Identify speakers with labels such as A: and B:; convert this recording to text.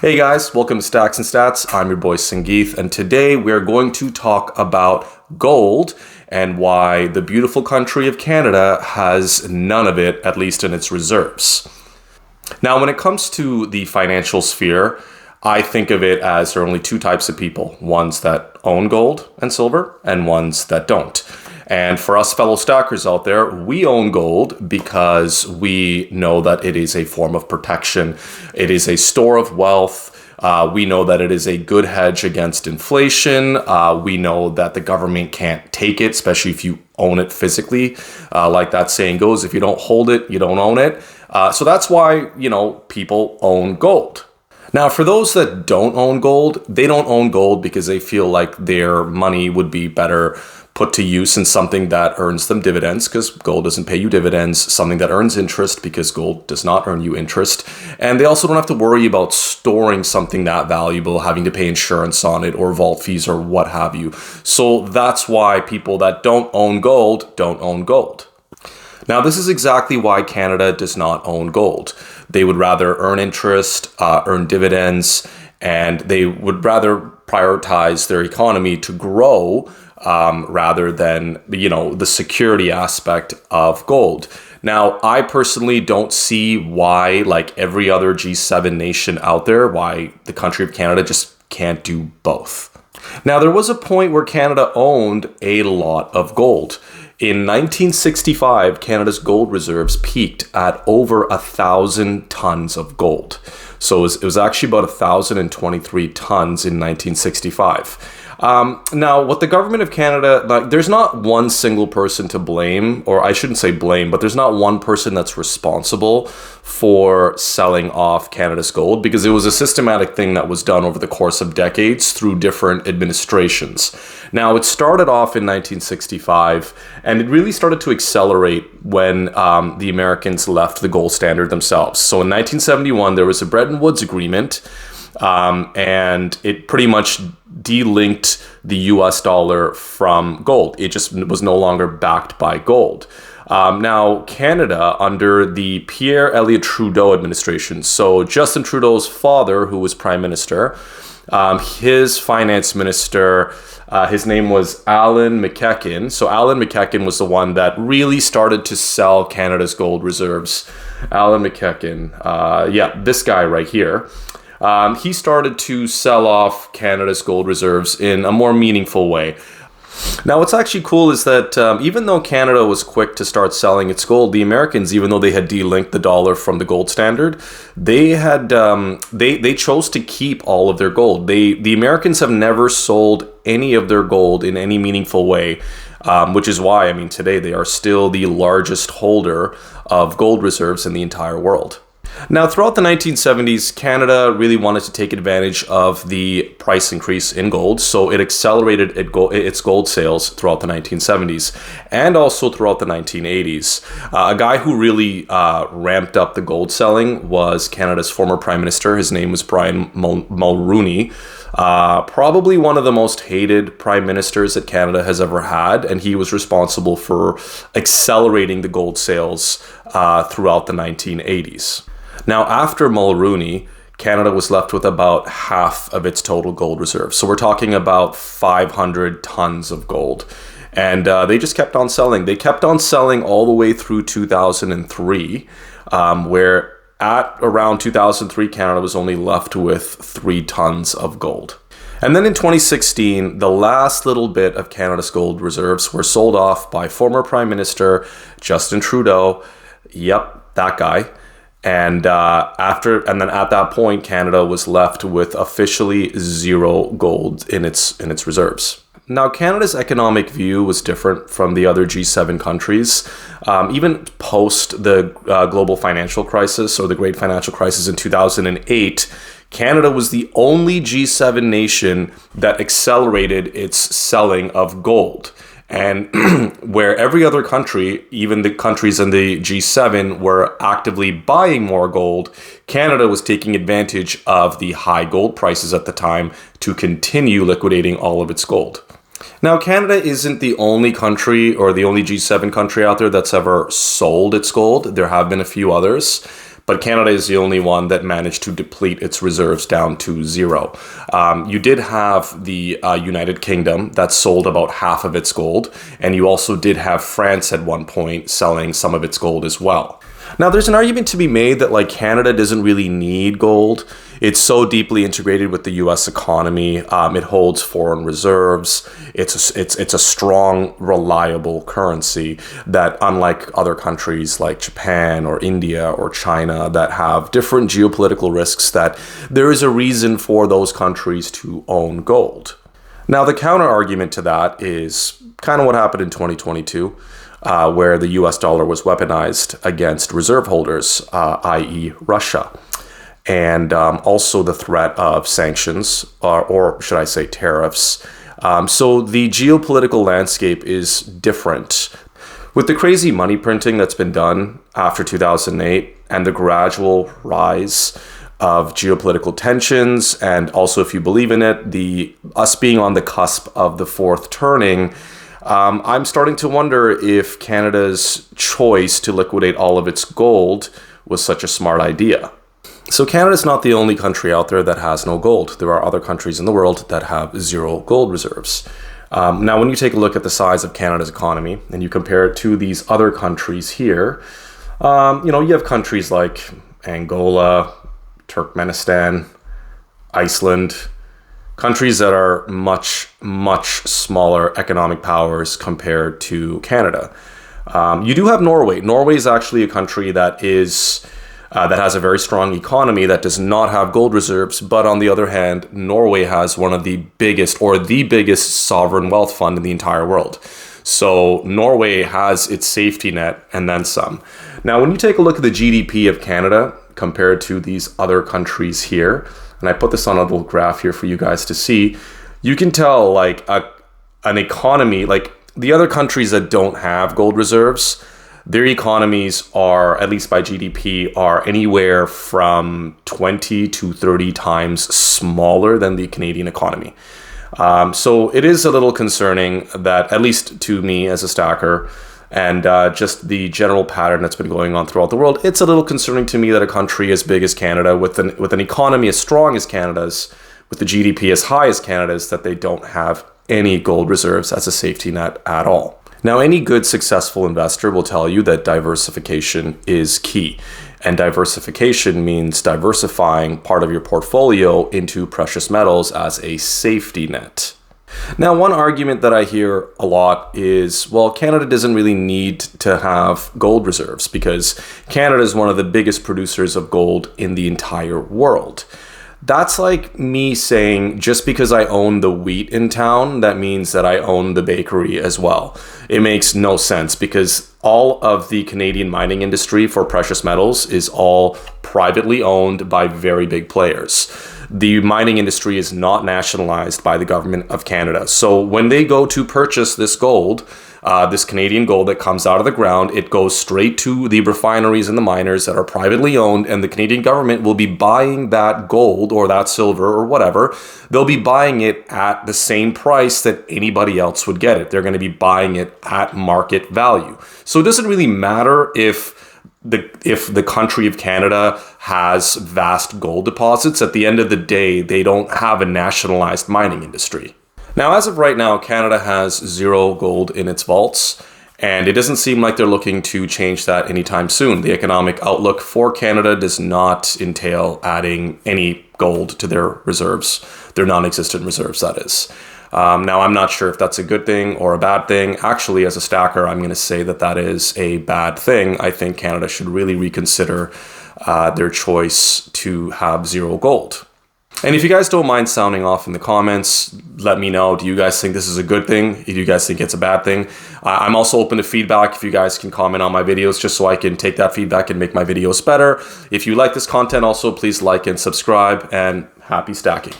A: Hey guys, welcome to Stacks and Stats. I'm your boy Sangeeth, and today we're going to talk about gold and why the beautiful country of Canada has none of it, at least in its reserves. Now, when it comes to the financial sphere, I think of it as there are only two types of people, ones that own gold and silver and ones that don't. And for us fellow stackers out there, we own gold because we know that it is a form of protection. It is a store of wealth. We know that it is a good hedge against inflation. We know that the government can't take it, especially if you own it physically. Like that saying goes, if you don't hold it, you don't own it. So that's why, people own gold. Now, for those that don't own gold, they don't own gold because they feel like their money would be better put to use in something that earns them dividends, because gold doesn't pay you dividends, something that earns interest because gold does not earn you interest. And they also don't have to worry about storing something that valuable, having to pay insurance on it or vault fees or what have you. So that's why people that don't own gold don't own gold. Now, this is exactly why Canada does not own gold. They would rather earn interest, earn dividends, and they would rather prioritize their economy to grow rather than, the security aspect of gold. Now, I personally don't see why, like every other G7 nation out there, why the country of Canada just can't do both. Now, there was a point where Canada owned a lot of gold. In 1965, Canada's gold reserves peaked at over 1,000 tons of gold. So it was actually about 1,023 tons in 1965. Now, what the government of Canada, there's not one single person to blame, or I shouldn't say blame, but there's not one person that's responsible for selling off Canada's gold, because it was a systematic thing that was done over the course of decades through different administrations. Now, it started off in 1965, and it really started to accelerate when the Americans left the gold standard themselves. So in 1971, there was a Bretton Woods Agreement, and it pretty much delinked the US dollar from gold. It just was no longer backed by gold. Now, Canada, under the Pierre Elliott Trudeau administration, so Justin Trudeau's father, who was prime minister, his finance minister, his name was Alan McEachern. So Alan McEachern was the one that really started to sell Canada's gold reserves. Alan McEachern, this guy right here. He started to sell off Canada's gold reserves in a more meaningful way. Now, what's actually cool is that even though Canada was quick to start selling its gold, the Americans, even though they had delinked the dollar from the gold standard, they had they chose to keep all of their gold. The Americans have never sold any of their gold in any meaningful way, which is why, today they are still the largest holder of gold reserves in the entire world. Now, throughout the 1970s, Canada really wanted to take advantage of the price increase in gold, so it accelerated its gold sales throughout the 1970s and also throughout the 1980s. A guy who really ramped up the gold selling was Canada's former Prime Minister. His name was Brian Mulroney. Probably one of the most hated prime ministers that Canada has ever had, and he was responsible for accelerating the gold sales throughout the 1980s. Now, after Mulroney, Canada was left with about half of its total gold reserves. So we're talking about 500 tons of gold. And they just kept on selling. They kept on selling all the way through 2003, where at around 2003, Canada was only left with 3 tons of gold. And then in 2016, the last little bit of Canada's gold reserves were sold off by former Prime Minister Justin Trudeau. Yep, that guy. And then at that point, Canada was left with officially zero gold in its reserves. Now, Canada's economic view was different from the other G7 countries. Even post the global financial crisis, or the Great Financial Crisis in 2008, Canada was the only G7 nation that accelerated its selling of gold. And where every other country, even the countries in the G7, were actively buying more gold, Canada was taking advantage of the high gold prices at the time to continue liquidating all of its gold. Now, Canada isn't the only country or the only G7 country out there that's ever sold its gold. There have been a few others. but Canada is the only one that managed to deplete its reserves down to zero. You did have the United Kingdom that sold about half of its gold, and you also did have France at one point selling some of its gold as well. Now, there's an argument to be made that like Canada doesn't really need gold. It's so deeply integrated with the U.S. economy. It holds foreign reserves. It's a strong, reliable currency that, unlike other countries like Japan or India or China that have different geopolitical risks, that there is a reason for those countries to own gold. Now, the counter argument to that is kind of what happened in 2022. Where the US dollar was weaponized against reserve holders, i.e. Russia. And also the threat of sanctions, or should I say tariffs. So the geopolitical landscape is different. With the crazy money printing that's been done after 2008 and the gradual rise of geopolitical tensions, and also, if you believe in it, us being on the cusp of the fourth turning, I'm starting to wonder if Canada's choice to liquidate all of its gold was such a smart idea. So Canada's not the only country out there that has no gold. There are other countries in the world that have zero gold reserves. Now, when you take a look at the size of Canada's economy and you compare it to these other countries here, you have countries like Angola, Turkmenistan, Iceland, countries that are much, much smaller economic powers compared to Canada. You do have Norway. Norway is actually a country that has a very strong economy that does not have gold reserves. But on the other hand, Norway has one of the biggest sovereign wealth fund in the entire world. So Norway has its safety net and then some. Now, when you take a look at the GDP of Canada compared to these other countries here, and I put this on a little graph here for you guys to see, you can tell like an economy, like the other countries that don't have gold reserves, their economies are, at least by GDP, are anywhere from 20 to 30 times smaller than the Canadian economy. So it is a little concerning that, at least to me as a stacker, and just the general pattern that's been going on throughout the world, it's a little concerning to me that a country as big as Canada, with an economy as strong as Canada's, with the GDP as high as Canada's, that they don't have any gold reserves as a safety net at all. Now, any good, successful investor will tell you that diversification is key. And diversification means diversifying part of your portfolio into precious metals as a safety net. Now, one argument that I hear a lot is, well, Canada doesn't really need to have gold reserves because Canada is one of the biggest producers of gold in the entire world. That's like me saying, just because I own the wheat in town, that means that I own the bakery as well. It makes no sense because all of the Canadian mining industry for precious metals is all privately owned by very big players. The mining industry is not nationalized by the government of Canada. So when they go to purchase this gold, this Canadian gold that comes out of the ground, it goes straight to the refineries and the miners that are privately owned, and the Canadian government will be buying that gold or that silver or whatever. They'll be buying it at the same price that anybody else would get it. They're going to be buying it at market value. So it doesn't really matter if the country of Canada has vast gold deposits. At the end of the day, they don't have a nationalized mining industry. Now, as of right now, Canada has zero gold in its vaults, and it doesn't seem like they're looking to change that anytime soon. The economic outlook for Canada does not entail adding any gold to their reserves, their non-existent reserves, that is. Now, I'm not sure if that's a good thing or a bad thing. Actually, as a stacker, I'm going to say that that is a bad thing. I think Canada should really reconsider their choice to have zero gold. And if you guys don't mind sounding off in the comments, let me know. Do you guys think this is a good thing? If you guys think it's a bad thing? I'm also open to feedback. If you guys can comment on my videos just so I can take that feedback and make my videos better. If you like this content, also please like and subscribe, and happy stacking.